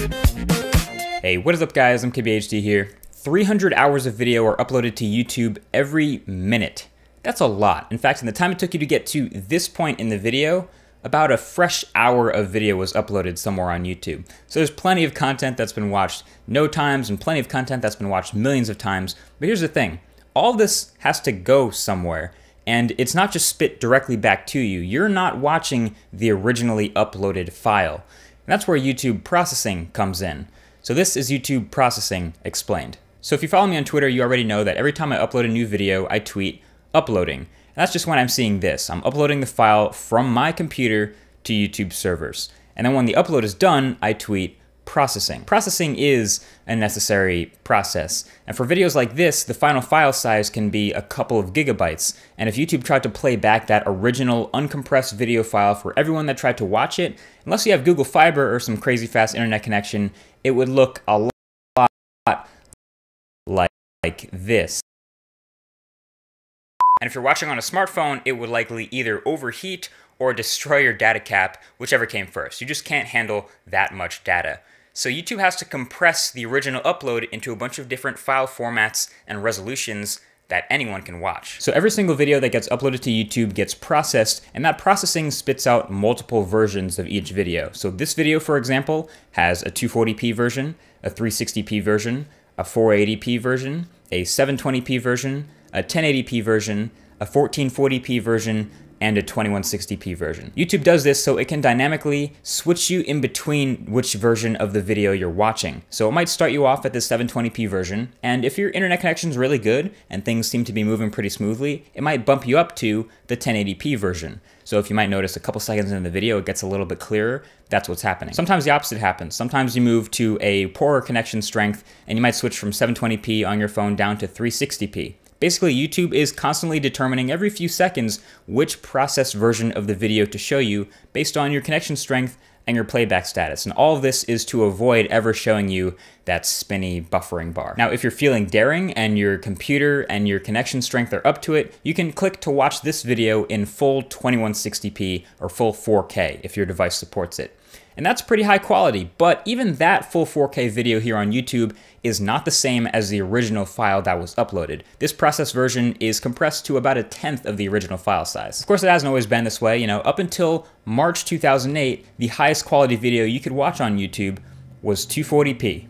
Hey, what is up guys, I'm KBHD here. 300 hours of video are uploaded to YouTube every minute. That's a lot. In fact, in the time it took you to get to this point in the video, about a fresh hour of video was uploaded somewhere on YouTube. So there's plenty of content that's been watched no times and plenty of content that's been watched millions of times. But here's the thing, all this has to go somewhere. And it's not just spit directly back to you. You're not watching the originally uploaded file. And that's where YouTube processing comes in. So this is YouTube processing explained. So if you follow me on Twitter, you already know that every time I upload a new video, I tweet uploading. And that's just when I'm seeing this. I'm uploading the file from my computer to YouTube servers. And then when the upload is done, I tweet processing. Processing is a necessary process. And for videos like this, the final file size can be a couple of gigabytes. And if YouTube tried to play back that original uncompressed video file for everyone that tried to watch it, unless you have Google Fiber or some crazy fast internet connection, it would look a lot like this. And if you're watching on a smartphone, it would likely either overheat or destroy your data cap, whichever came first. You just can't handle that much data. So YouTube has to compress the original upload into a bunch of different file formats and resolutions that anyone can watch. So every single video that gets uploaded to YouTube gets processed, and that processing spits out multiple versions of each video. So this video, for example, has a 240p version, a 360p version, a 480p version, a 720p version, a 1080p version, a 1440p version, and a 2160p version. YouTube does this so it can dynamically switch you in between which version of the video you're watching. So it might start you off at the 720p version, and if your internet connection is really good and things seem to be moving pretty smoothly, it might bump you up to the 1080p version. So if you might notice a couple seconds into the video it gets a little bit clearer, that's what's happening. Sometimes the opposite happens. Sometimes you move to a poorer connection strength and you might switch from 720p on your phone down to 360p. Basically, YouTube is constantly determining every few seconds which processed version of the video to show you based on your connection strength and your playback status. And all of this is to avoid ever showing you that spinny buffering bar. Now, if you're feeling daring and your computer and your connection strength are up to it, you can click to watch this video in full 2160p or full 4K if your device supports it. And that's pretty high quality, but even that full 4K video here on YouTube is not the same as the original file that was uploaded. This processed version is compressed to about 1/10 of the original file size. Of course, it hasn't always been this way. You know, up until March 2008, the highest quality video you could watch on YouTube was 240p.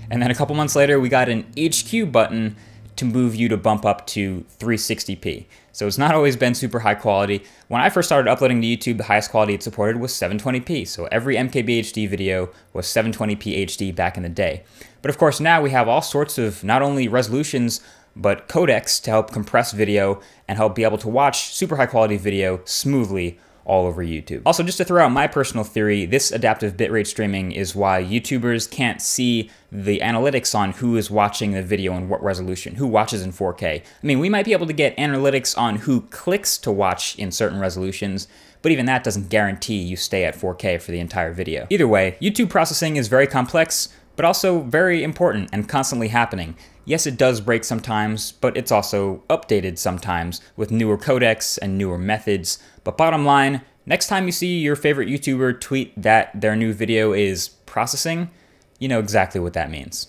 And then a couple months later, we got an HQ button to move you to bump up to 360p. So it's not always been super high quality. When I first started uploading to YouTube, the highest quality it supported was 720p. So every MKBHD video was 720p HD back in the day. But of course now we have all sorts of not only resolutions, but codecs to help compress video and help be able to watch super high quality video smoothly all over YouTube. Also, just to throw out my personal theory, this adaptive bitrate streaming is why YouTubers can't see the analytics on who is watching the video and what resolution, who watches in 4K. I mean, we might be able to get analytics on who clicks to watch in certain resolutions, but even that doesn't guarantee you stay at 4K for the entire video. Either way, YouTube processing is very complex, but also very important and constantly happening. Yes, it does break sometimes, but it's also updated sometimes with newer codecs and newer methods. But bottom line, next time you see your favorite YouTuber tweet that their new video is processing, you know exactly what that means.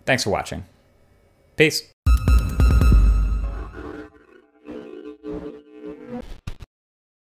Thanks for watching. Peace.